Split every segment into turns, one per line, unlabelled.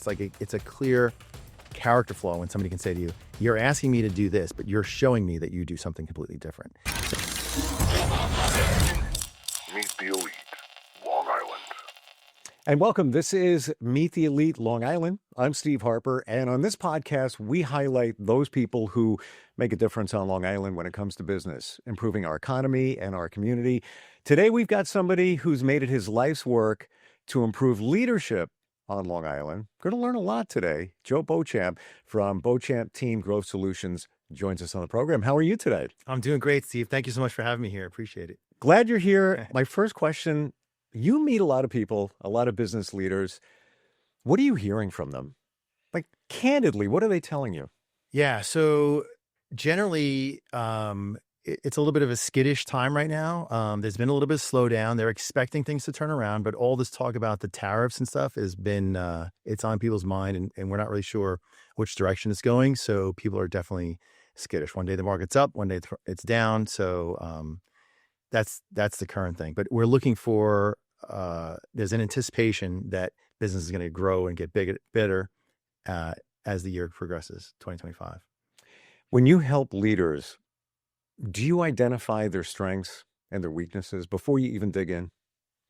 it's a clear character flaw when somebody can say to you, you're asking me to do this, but you're showing me that you do something completely different.
Meet the Elite, Long Island.
And welcome. This is Meet the Elite Long Island. I'm Steve Harper. And on this podcast, we highlight those people who make a difference on Long Island when it comes to business, improving our economy and our community. Today, we've got somebody who's made it his life's work to improve leadership on Long Island. Going to learn a lot today. Joe Beauchamp from Beauchamp Team Growth Solutions joins us on the program. How are you today?
I'm doing great, Steve. Thank you so much for having me here. Appreciate it.
Glad you're here. My first question, you meet a lot of people, a lot of business leaders. What are you hearing from them? Like, candidly, what are they telling you?
Yeah. So generally, it's a little bit of a skittish time right now. There's been a little bit of slowdown. They're expecting things to turn around, but all this talk about the tariffs and stuff has been, it's on people's mind, and we're not really sure which direction it's going. So people are definitely skittish. One day the market's up, one day it's down. So that's the current thing. But we're looking for, there's an anticipation that business is going to grow and get better as the year progresses, 2025.
When you help leaders, do you identify their strengths and their weaknesses before you even dig in?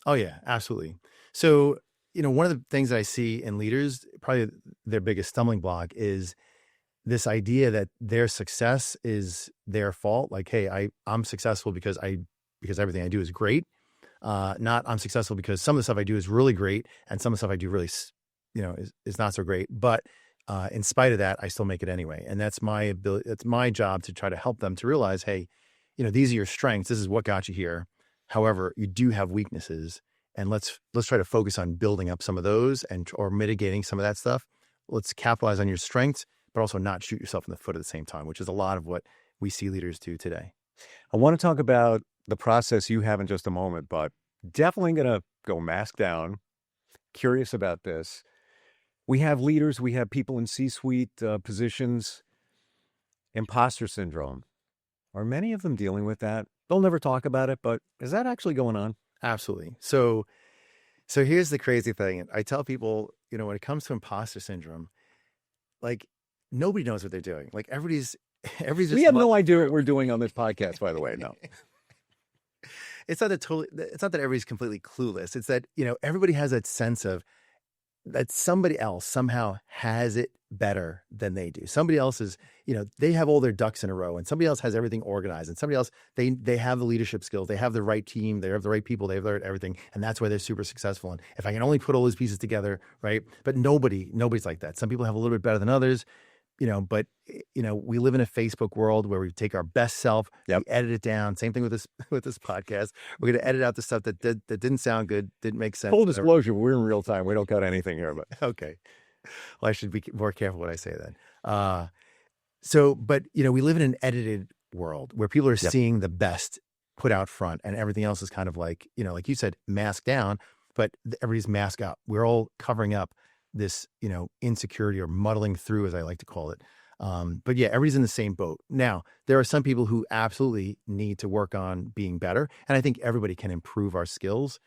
Oh, yeah, absolutely. So, one of the things that I see in leaders, probably their biggest stumbling block is this idea that their success is their fault. Like, hey, I'm successful because everything I do is great. Not I'm successful because some of the stuff I do is really great and some of the stuff I do really, is not so great. But in spite of that, I still make it anyway. And that's my ability. It's my job to try to help them to realize, hey, these are your strengths. This is what got you here. However, you do have weaknesses, and let's try to focus on building up some of those or mitigating some of that stuff. Let's capitalize on your strengths, but also not shoot yourself in the foot at the same time, which is a lot of what we see leaders do today.
I want to talk about the process you have in just a moment, but definitely going to go mask down. Curious about this. We have leaders, we have people in C-suite positions. Imposter syndrome. Are many of them dealing with that? They'll never talk about it, but is that actually going on?
Absolutely. So here's the crazy thing. I tell people, when it comes to imposter syndrome, like nobody knows what they're doing. Like everybody's just
we have no idea what we're doing on this podcast, by the way. No.
It's not that everybody's completely clueless. It's that, everybody has that sense of that somebody else somehow has it better than they do. Somebody else is, they have all their ducks in a row, and somebody else has everything organized, and somebody else, they have the leadership skills, they have the right team, they have the right people, they have everything. And that's why they're super successful. And if I can only put all those pieces together, right? But nobody's like that. Some people have a little bit better than others, but we live in a Facebook world where we take our best self,
yep.
We edit it down. Same thing with this podcast. We're going to edit out the stuff that didn't sound good, didn't make sense.
Full disclosure, we're in real time. We don't cut anything here, but
okay. Well, I should be more careful what I say then. But we live in an edited world where people are
yep.
seeing the best put out front, and everything else is kind of like, like you said, masked down, but everybody's masked up. We're all covering up this, insecurity or muddling through, as I like to call it. But yeah, everybody's in the same boat. Now, there are some people who absolutely need to work on being better. And I think everybody can improve our skills,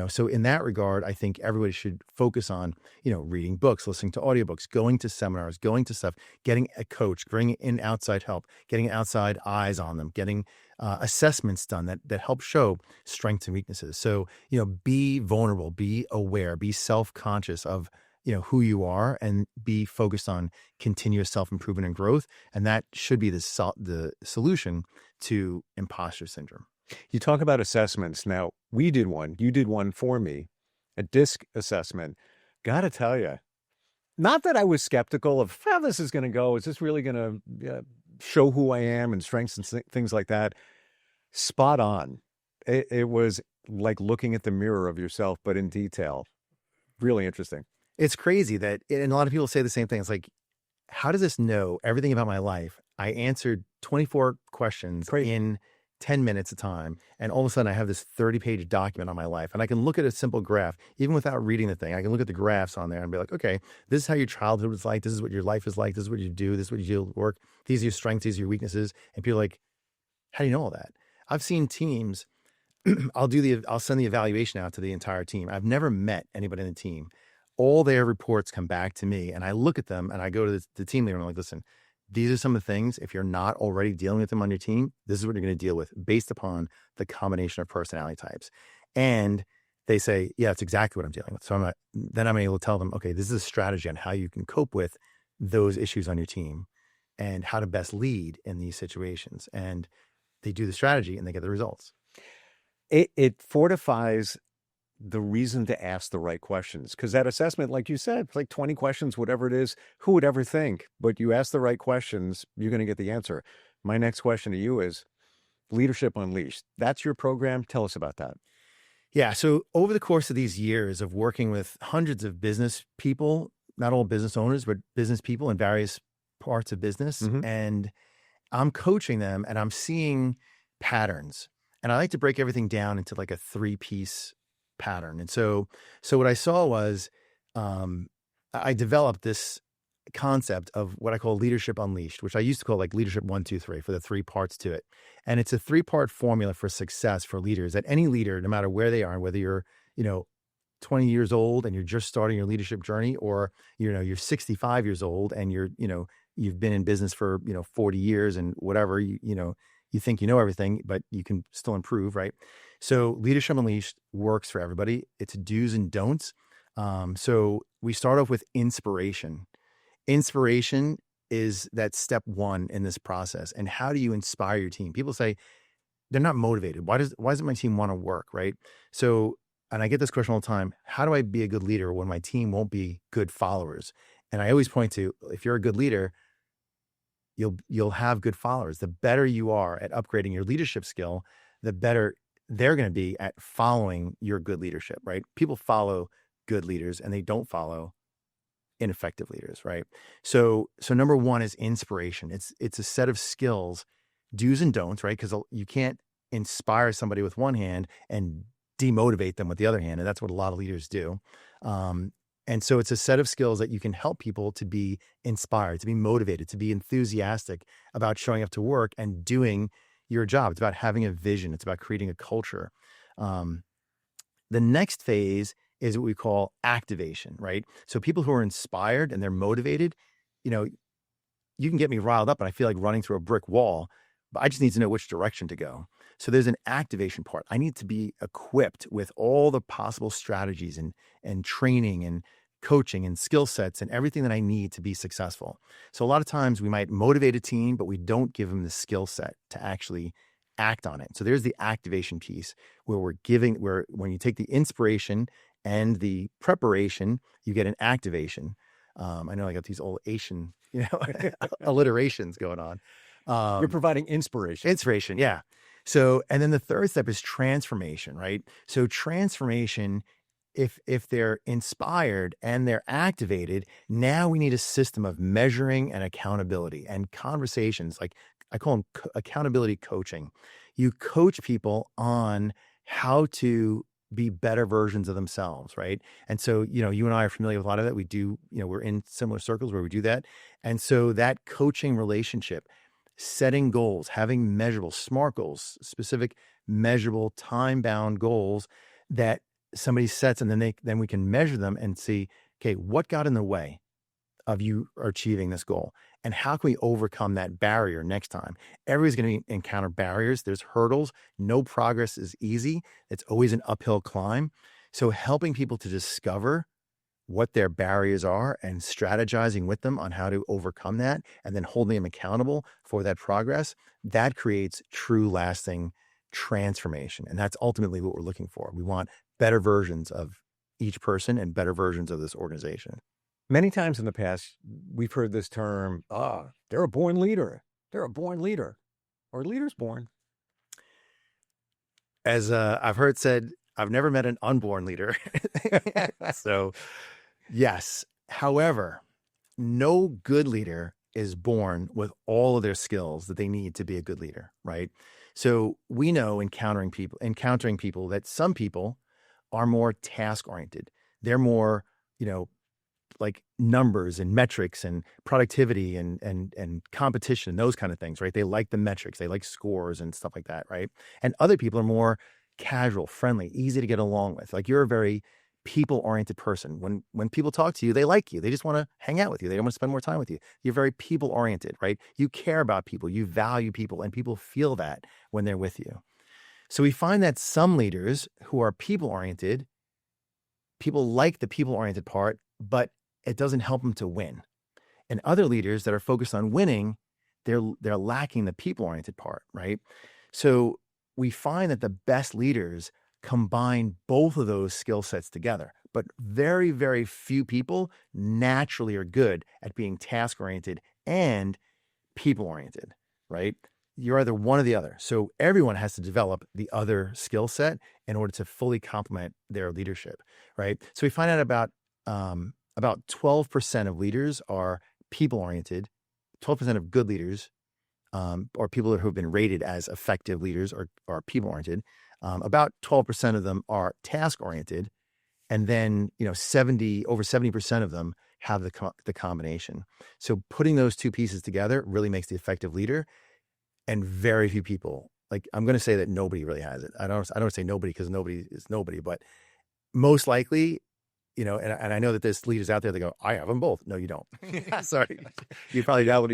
so in that regard, I think everybody should focus on, reading books, listening to audiobooks, going to seminars, going to stuff, getting a coach, bringing in outside help, getting outside eyes on them, getting assessments done that help show strengths and weaknesses. So, be vulnerable, be aware, be self-conscious of who you are, and be focused on continuous self-improvement and growth. And that should be the solution to imposter syndrome.
You talk about assessments. Now, we did one. You did one for me, a DISC assessment. Got to tell you, not that I was skeptical of how this is going to go. Is this really going to show who I am and strengths and things like that? Spot on. It was like looking at the mirror of yourself, but in detail. Really interesting.
It's crazy that, and a lot of people say the same thing. It's like, how does this know everything about my life? I answered 24 questions in 10 minutes of time, and all of a sudden I have this 30-page document on my life, and I can look at a simple graph, even without reading the thing. I can look at the graphs on there and be like, okay, this is how your childhood was like. This is what your life is like. This is what you do. This is what you do at work. These are your strengths. These are your weaknesses. And people are like, how do you know all that? I've seen teams. I'll send the evaluation out to the entire team. I've never met anybody in the team. all their reports come back to me, and I look at them and I go to the team leader and I'm like, listen, these are some of the things. If you're not already dealing with them on your team, this is what you're going to deal with based upon the combination of personality types. And they say, yeah, that's exactly what I'm dealing with. So then I'm able to tell them, okay, this is a strategy on how you can cope with those issues on your team and how to best lead in these situations. And they do the strategy and they get the results.
It fortifies the reason to ask the right questions, because that assessment, like you said, it's like 20 questions, whatever it is, who would ever think? But you ask the right questions, you're going to get the answer. My next question to you is Leadership Unleashed. That's your program. Tell us about that.
Yeah. So over the course of these years of working with hundreds of business people, not all business owners, but business people in various parts of business, and I'm coaching them and I'm seeing patterns. And I like to break everything down into like a 3-piece pattern. And so what I saw was I developed this concept of what I call Leadership Unleashed, which I used to call like Leadership 1, 2, 3 for the 3 parts to it. And it's a 3-part formula for success for leaders, that any leader, no matter where they are, whether you're, 20 years old and you're just starting your leadership journey, or, you're 65 years old and you've been in business for, 40 years and whatever, you think you know everything, but you can still improve, right? So Leadership Unleashed works for everybody. It's do's and don'ts. So we start off with inspiration. Inspiration is that step 1 in this process. And how do you inspire your team? People say they're not motivated. Why doesn't my team want to work, right? So, and I get this question all the time, how do I be a good leader when my team won't be good followers? And I always point to, if you're a good leader, you'll have good followers. The better you are at upgrading your leadership skill, the better they're going to be at following your good leadership, right? People follow good leaders and they don't follow ineffective leaders, right? So number 1 is inspiration. It's a set of skills, do's and don'ts, right? Because you can't inspire somebody with one hand and demotivate them with the other hand. And that's what a lot of leaders do. And so it's a set of skills that you can help people to be inspired, to be motivated, to be enthusiastic about showing up to work and doing your job. It's about having a vision. It's about creating a culture. The next phase is what we call activation, right? So people who are inspired and they're motivated, you can get me riled up and I feel like running through a brick wall, but I just need to know which direction to go. So there's an activation part. I need to be equipped with all the possible strategies and training and coaching and skill sets and everything that I need to be successful. So a lot of times we might motivate a team, but we don't give them the skill set to actually act on it. So there's the activation piece where when you take the inspiration and the preparation, you get an activation. I know I got these old Asian, alliterations going on.
You're providing inspiration.
Inspiration, yeah. So, and then the third step is transformation, right? So transformation, if they're inspired and they're activated, now we need a system of measuring and accountability and conversations. Like I call them accountability coaching. You coach people on how to be better versions of themselves, right? And so, you and I are familiar with a lot of that. We do, we're in similar circles where we do that. And so that coaching relationship, setting goals, having measurable, SMART goals, specific, measurable, time-bound goals that somebody sets, and then we can measure them and see, okay, what got in the way of you achieving this goal? And how can we overcome that barrier next time? Everybody's going to encounter barriers. There's hurdles. No progress is easy. It's always an uphill climb. So helping people to discover what their barriers are and strategizing with them on how to overcome that and then holding them accountable for that progress, that creates true lasting transformation. And that's ultimately what we're looking for. We want better versions of each person and better versions of this organization.
Many times in the past, we've heard this term, they're a born leader. They're a born leader. Or leader's born.
As I've heard said, I've never met an unborn leader. So yes. However, no good leader is born with all of their skills that they need to be a good leader, right? So we know encountering people that some people are more task-oriented. They're more, like numbers and metrics and productivity and competition, those kind of things, right? They like the metrics, they like scores and stuff like that, right? And other people are more casual, friendly, easy to get along with. Like you're a very people-oriented person. When people talk to you, they like you. They just want to hang out with you. They want to spend more time with you. You're very people-oriented, right? You care about people. You value people, and people feel that when they're with you. So we find that some leaders who are people-oriented, people like the people-oriented part, but it doesn't help them to win. And other leaders that are focused on winning, they're lacking the people-oriented part, right? So we find that the best leaders combine both of those skill sets together, but very, very few people naturally are good at being task-oriented and people-oriented, right? You're either one or the other. So everyone has to develop the other skill set in order to fully complement their leadership, right? So we find out about 12% of leaders are people-oriented. 12% of good leaders, or people who have been rated as effective leaders, are people-oriented. About 12% of them are task-oriented, and then over 70% of them have the combination. So putting those two pieces together really makes the effective leader. And very few people, like, I'm going to say that nobody really has it. I don't say nobody because nobody is nobody, but most likely, and I know that there's leaders out there that go, I have them both. No, you don't. Sorry. You probably know.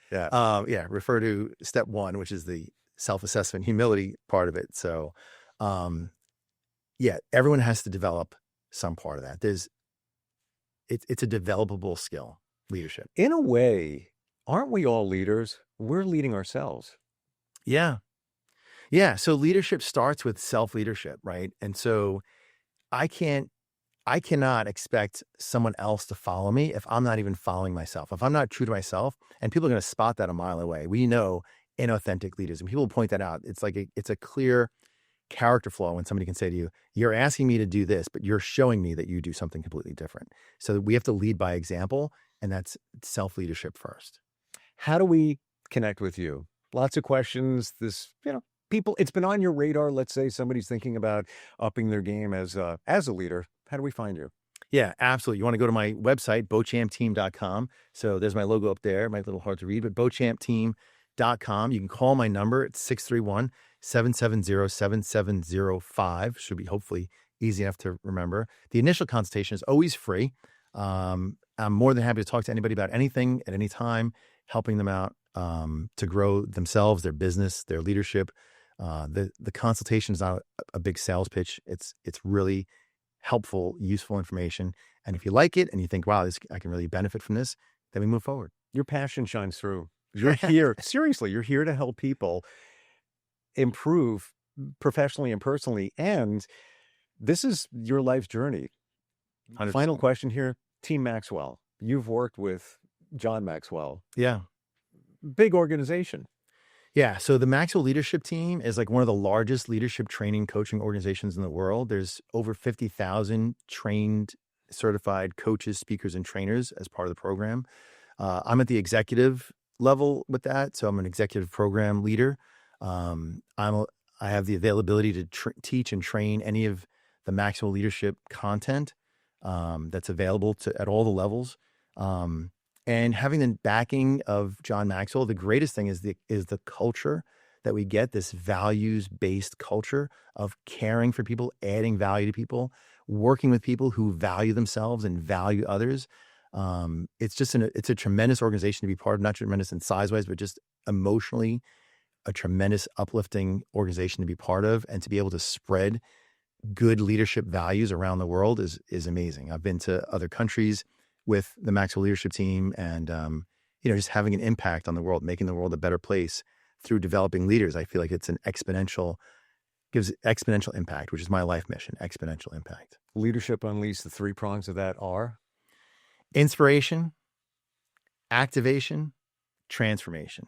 Yeah. Refer to step 1, which is the self-assessment, humility part of it. So, everyone has to develop some part of that. It's a developable skill, leadership.
In a way, aren't we all leaders? We're leading ourselves.
Yeah. Yeah. So leadership starts with self-leadership, right? And so I cannot expect someone else to follow me if I'm not even following myself. If I'm not true to myself, and people are going to spot that a mile away. We know inauthentic leaders, and people point that out. It's like it's a clear character flaw when somebody can say to you, you're asking me to do this, but you're showing me that you do something completely different. So we have to lead by example, and that's self-leadership first.
How do we connect with you? Lots of questions. People, it's been on your radar. Let's say somebody's thinking about upping their game as a leader. How do we find you?
Yeah, absolutely. You want to go to my website, beauchampteam.com. So there's my logo up there. Might be a little hard to read, but beauchampteam.com. You can call my number. It's 631-770-7705. Should be hopefully easy enough to remember. The initial consultation is always free. I'm more than happy to talk to anybody about anything at any time, helping them out to grow themselves, their business, their leadership. The consultation is not a big sales pitch. It's really helpful, useful information. And if you like it and you think, wow, I can really benefit from this, then we move forward.
Your passion shines through. You're here. Seriously, you're here to help people improve professionally and personally. And this is your life's journey.
100%.
Final question here. Team Maxwell. You've worked with John Maxwell.
Yeah.
Big organization.
Yeah. So the Maxwell Leadership Team is like one of the largest leadership training coaching organizations in the world. There's over 50,000 trained, certified coaches, speakers, and trainers as part of the program. I'm at the executive level with that. So I'm an executive program leader. I have the availability to teach and train any of the Maxwell leadership content that's available at all the levels. And having the backing of John Maxwell, the greatest thing is the culture that we get, this values-based culture of caring for people, adding value to people, working with people who value themselves and value others. It's a tremendous organization to be part of, not tremendous in size-wise, but just emotionally a tremendous uplifting organization to be part of, and to be able to spread good leadership values around the world is amazing. I've been to other countries with the Maxwell Leadership Team, and just having an impact on the world, making the world a better place through developing leaders. I feel like it's gives exponential impact, which is my life mission, exponential impact.
Leadership Unleashed, the 3 prongs of that are?
Inspiration, activation, transformation.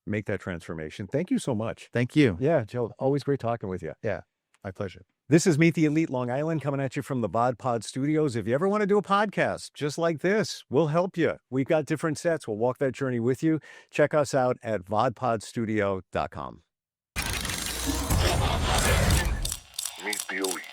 Make that transformation. Thank you so much.
Thank you.
Yeah, Joe, always great talking with you.
Yeah, my pleasure.
This is Meet the Elite Long Island, coming at you from the Vodpod studios. If you ever want to do a podcast just like this, we'll help you. We've got different sets. We'll walk that journey with you. Check us out at vodpodstudio.com.
Meet the Elite.